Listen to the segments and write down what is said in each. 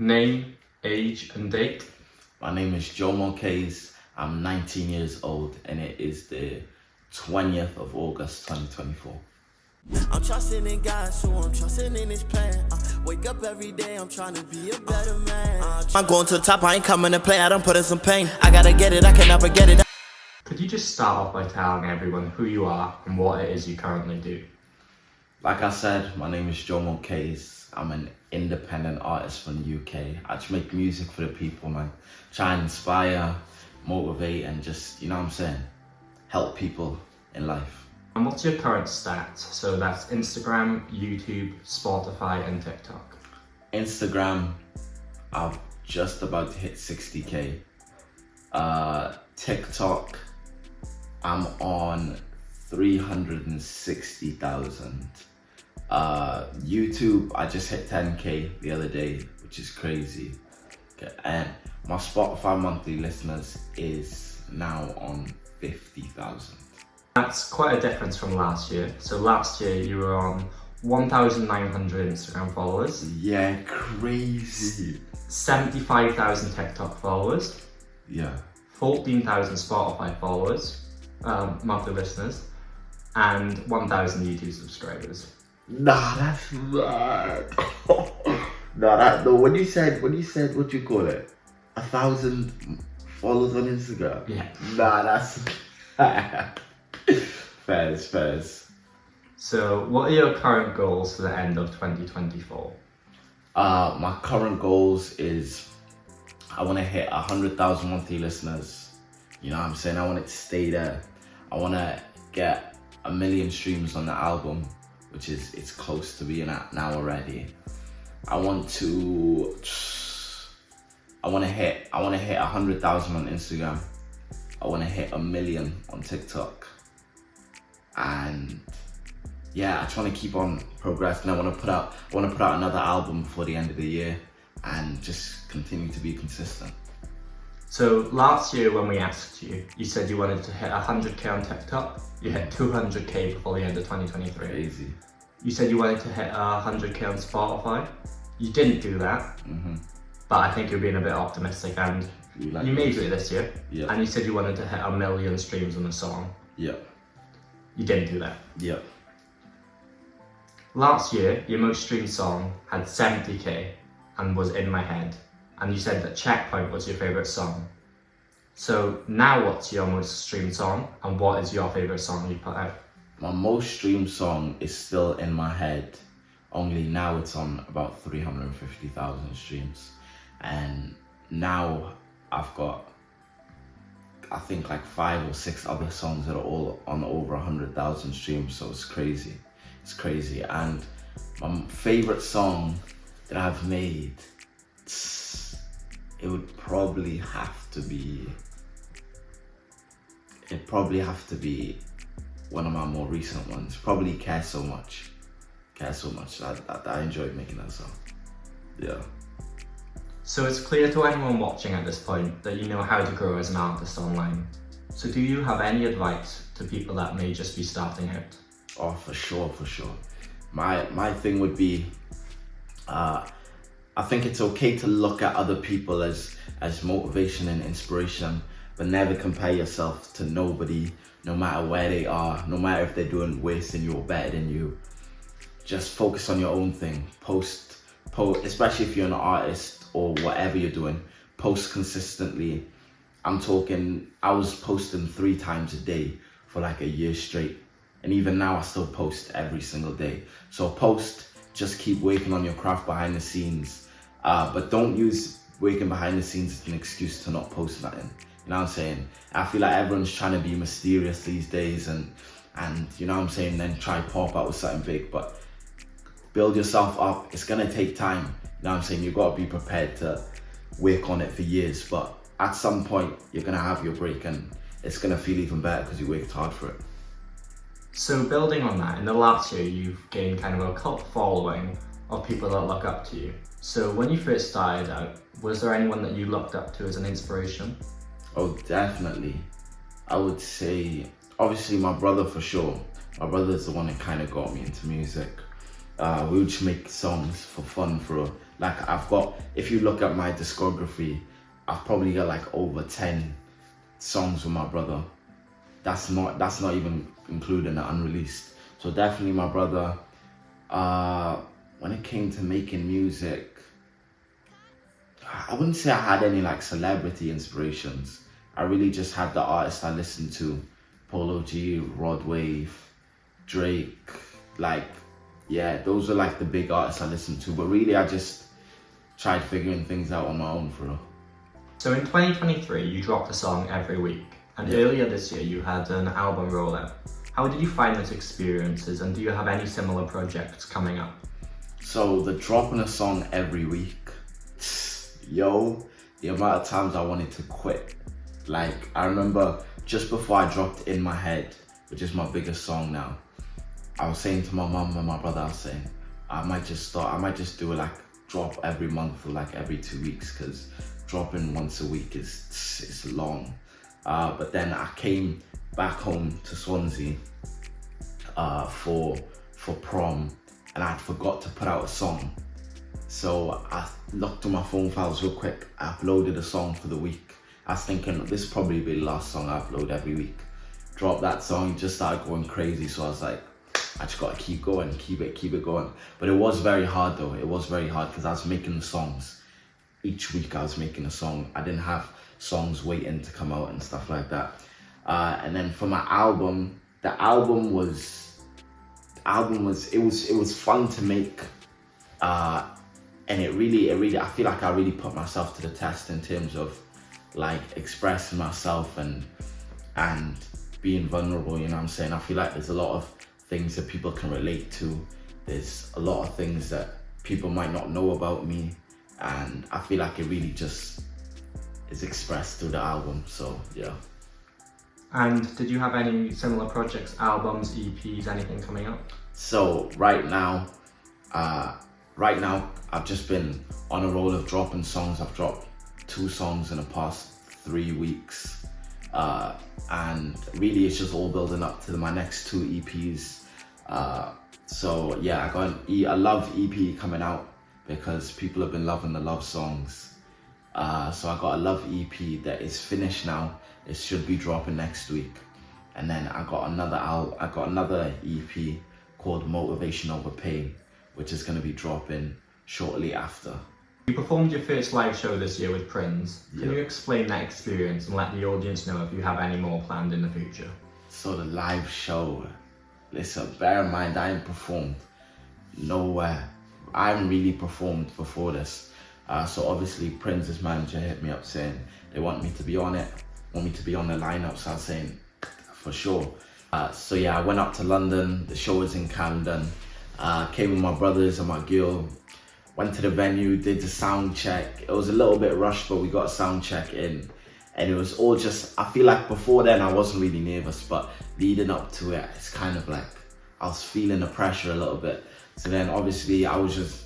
Name, age and date. My name is Jomo Kays. I'm 19 years old and it is the 20th of August 2024. I'm trusting in God, so I'm trusting in His plan. Wake up every day, I'm trying to be a better man. I'm going to the top, I ain't coming to play, I done put in some pain. I gotta get it, I can never get it. Could you just start off by telling everyone who you are and what it is you currently do? Like I said, my name is Jomo Kays. I'm an independent artist from the UK. I just make music for the people, man. Try and inspire, motivate, and just, you know what I'm saying, help people in life. And what's your current stats? So that's Instagram, YouTube, Spotify and TikTok. Instagram, I'm just about to hit 60K. TikTok, I'm on 360,000. YouTube, I just hit 10K the other day, which is crazy. Okay. And my Spotify monthly listeners is now on 50,000. That's quite a difference from last year. So last year you were on 1,900 Instagram followers. Yeah, crazy. 75,000 TikTok followers. Yeah. 14,000 Spotify followers, monthly listeners, and 1,000 YouTube subscribers. Nah, that's mad. No, when you said, what do you call it? 1,000 followers on Instagram? Yeah. Nah, that's fairs. So what are your current goals for the end of 2024? My current goals is I want to hit 100,000 monthly listeners. You know what I'm saying? I want it to stay there. I want to get 1 million streams on the album, which is, it's close to being at now already. I want to hit 100,000 on Instagram. I want to hit 1 million on TikTok. And yeah, I just want to keep on progressing. I want to put out another album before the end of the year and just continue to be consistent. So last year when we asked you, you said you wanted to hit 100k on TikTok. You hit 200k before the end of 2023. Crazy. You said you wanted to hit 100k on Spotify. You didn't do that, but I think you're being a bit optimistic and you made it this year. Yeah. And you said you wanted to hit 1 million streams on a song. Yeah. You didn't do that. Yeah. Last year, your most streamed song had 70k and was In My Head. And you said that Checkpoint was your favourite song. So now what's your most streamed song and what is your favourite song you put out? My most streamed song is still In My Head, only now it's on about 350,000 streams. And now I've got, I think like 5 or 6 other songs that are all on over 100,000 streams, so it's crazy. It's crazy. And my favourite song that I've made, it would probably have to be one of my more recent ones. Probably Care So Much. I enjoyed making that song. Yeah. So it's clear to anyone watching at this point that you know how to grow as an artist online. So do you have any advice to people that may just be starting out? Oh, for sure. My thing would be, I think it's okay to look at other people as motivation and inspiration, but never compare yourself to nobody, no matter where they are, no matter if they're doing worse than you or better than you. Just focus on your own thing. Post, especially if you're an artist or whatever you're doing, post consistently. I was posting 3 times a day for like a year straight. And even now I still post every single day. So post, just keep working on your craft behind the scenes. But don't use working behind the scenes as an excuse to not post nothing. You know what I'm saying? I feel like everyone's trying to be mysterious these days and you know what I'm saying, then try pop out with something big. But build yourself up. It's gonna take time. You know what I'm saying? You've got to be prepared to work on it for years. But at some point, you're gonna have your break and it's gonna feel even better because you worked hard for it. So building on that, in the last year you've gained kind of a cult following of people that look up to you. So when you first started out, was there anyone that you looked up to as an inspiration? Oh, definitely. I would say, obviously my brother for sure. My brother's the one that kind of got me into music. We would just make songs for fun for Like if you look at my discography, I've probably got like over 10 songs with my brother. That's not even including the unreleased. So definitely my brother. When it came to making music, I wouldn't say I had any like celebrity inspirations. I really just had the artists I listened to: Polo G, Rod Wave, Drake. Like, yeah, those are like the big artists I listened to. But really, I just tried figuring things out on my own for real. So in 2023, you dropped a song every week, and earlier this year you had an album rollout. How did you find those experiences, and do you have any similar projects coming up? So the dropping a song every week, yo, the amount of times I wanted to quit. Like, I remember just before I dropped In My Head, which is my biggest song now, I was saying to my mum and my brother, I was saying, I might just do it like drop every month or like every 2 weeks, because dropping once a week is long. But then I came back home to Swansea for prom, and I forgot to put out a song. So I looked on my phone files real quick. I uploaded a song for the week. I was thinking this will probably be the last song I upload every week. Dropped that song, just started going crazy. So I was like, I just gotta keep going, keep it going. But it was very hard though. It was very hard because I was making the songs. Each week I was making a song. I didn't have songs waiting to come out and stuff like that. And then for my album, the album was fun to make. And it really, I feel like I really put myself to the test in terms of like expressing myself and being vulnerable, you know what I'm saying? I feel like there's a lot of things that people can relate to. There's a lot of things that people might not know about me, and I feel like it really just is expressed through the album, so yeah. And did you have any similar projects, albums, EPs, anything coming up? So right now, I've just been on a roll of dropping songs. I've dropped 2 songs in the past 3 weeks. And really it's just all building up to my next 2 EPs. So yeah, I got a love EP coming out because people have been loving the love songs. So I got a love EP that is finished now. It should be dropping next week. And then I got another EP called Motivation Over Pain, which is going to be dropping shortly after. You performed your first live show this year with Prince. Can Yeah. you explain that experience and let the audience know if you have any more planned in the future? So the live show, listen, bear in mind I ain't performed nowhere. I haven't really performed before this. So obviously Prince's manager hit me up saying they want me to be on it, want me to be on the lineup. So I was saying, for sure. So yeah, I went up to London. The show was in Camden. Came with my brothers and my girl. Went to the venue, did the sound check. It was a little bit rushed, but we got a sound check in. And it was all just, I feel like before then I wasn't really nervous, but leading up to it, it's kind of like, I was feeling the pressure a little bit. So then obviously I was just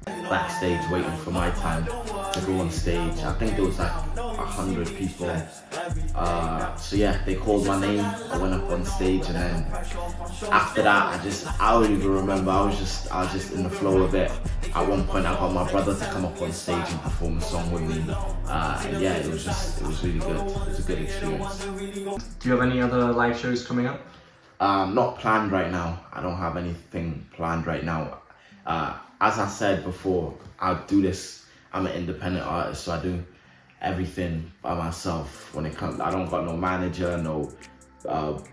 backstage waiting for my time to go on stage. I think there was like 100 people. So yeah, they called my name. I went up on stage, and then after that, I don't even remember. I was just in the flow of it. At one point, I got my brother to come up on stage and perform a song with me. And yeah, it was really good. It was a good experience. Do you have any other live shows coming up? Not planned right now. I don't have anything planned right now. As I said before, I do this. I'm an independent artist, so I do everything by myself. When it comes, I don't got no manager, no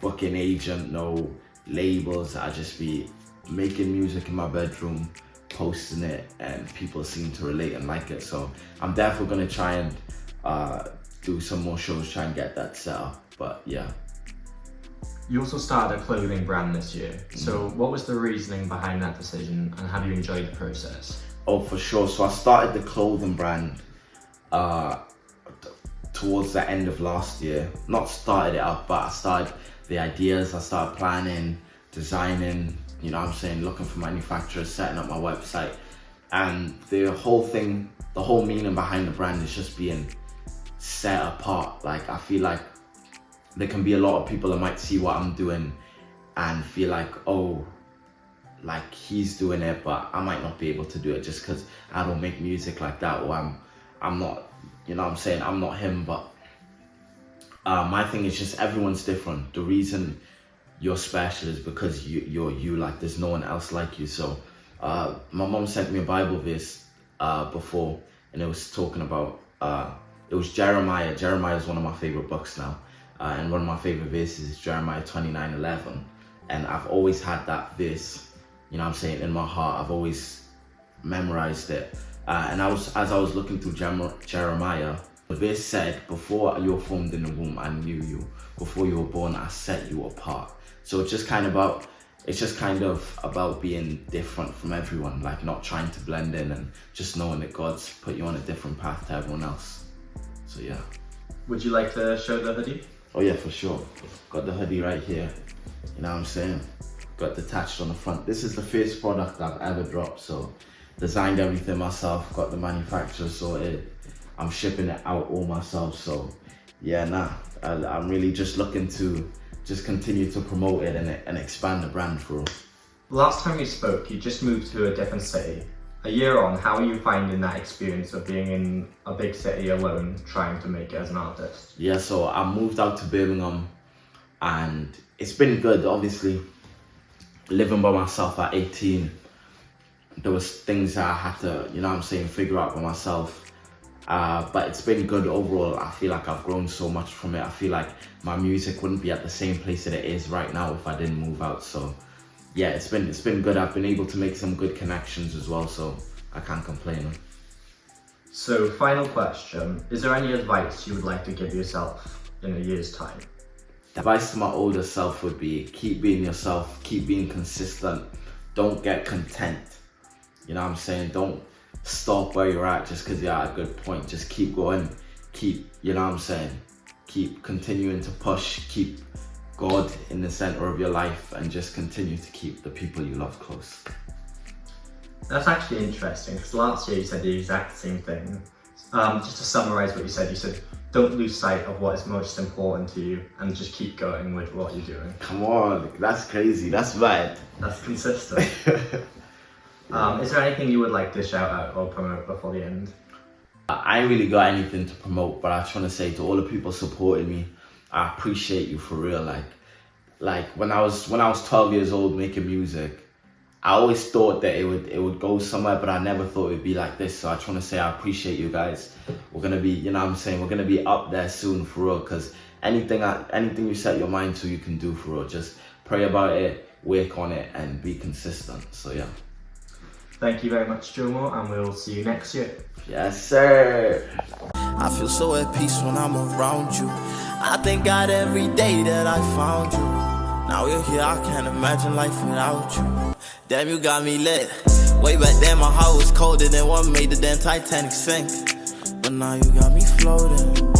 booking agent, no labels. I just be making music in my bedroom, posting it, and people seem to relate and like it. So I'm definitely gonna try and do some more shows, try and get that set up. But yeah. You also started a clothing brand this year. So what was the reasoning behind that decision, and have you enjoyed the process? Oh, for sure. So I started the clothing brand towards the end of last year. Not started it up, but I started the ideas. I started planning, designing, you know what I'm saying, looking for manufacturers, setting up my website. And the whole thing, the whole meaning behind the brand is just being set apart. Like, I feel like there can be a lot of people that might see what I'm doing and feel like, oh, like he's doing it, but I might not be able to do it just because I don't make music like that, or I'm not, you know what I'm saying, I'm not him. But my thing is just everyone's different. The reason you're special is because you're you, like there's no one else like you. So my mom sent me a Bible verse before, and it was talking about it was Jeremiah. Jeremiah is one of my favorite books now, and one of my favorite verses is Jeremiah 29:11. And I've always had that verse, you know what I'm saying, in my heart. I've always memorized it. And as I was looking through Jeremiah, the verse said, before you were formed in the womb, I knew you. Before you were born, I set you apart. So it's just kind of about being different from everyone, like not trying to blend in, and just knowing that God's put you on a different path to everyone else. So yeah. Would you like to show the hoodie? Oh yeah, for sure. Got the hoodie right here. You know what I'm saying? Got detached on the front. This is the first product I've ever dropped, so designed everything myself, got the manufacturer sorted. I'm shipping it out all myself, so yeah, I'm really just looking to just continue to promote it and expand the brand for real. Last time we spoke, you just moved to a different city. A year on, how are you finding that experience of being in a big city alone, trying to make it as an artist? Yeah, so I moved out to Birmingham, and it's been good. Obviously, living by myself at 18, there was things that I had to, you know what I'm saying, figure out by myself. But it's been good overall. I feel like I've grown so much from it. I feel like my music wouldn't be at the same place that it is right now if I didn't move out. So yeah, it's been good. I've been able to make some good connections as well, so I can't complain. So final question, is there any advice you would like to give yourself in a year's time? The advice to my older self would be, keep being yourself, keep being consistent, don't get content. You know what I'm saying? Don't stop where you're at just because you're at a good point. Just keep going, you know what I'm saying? Keep continuing to push, keep God in the center of your life, and just continue to keep the people you love close. That's actually interesting, because last year you said the exact same thing. Just to summarize what you said, don't lose sight of what is most important to you and just keep going with what you're doing. Come on, that's crazy, that's bad. That's consistent. Is there anything you would like to shout out or promote before the end? I ain't really got anything to promote, but I just want to say to all the people supporting me, I appreciate you for real. Like when I was 12 years old making music, I always thought that it would go somewhere, but I never thought it would be like this. So I just want to say I appreciate you guys. We're gonna be, you know what I'm saying, we're gonna be up there soon for real, because anything you set your mind to, you can do for real. Just pray about it, work on it, and be consistent. So yeah. Thank you very much, Jomo, and we'll see you next year. Yes, sir. I feel so at peace when I'm around you. I thank God every day that I found you. Now you're here, I can't imagine life without you. Damn, you got me lit. Way back then, my heart was colder than what made the damn Titanic sink. But now you got me floating.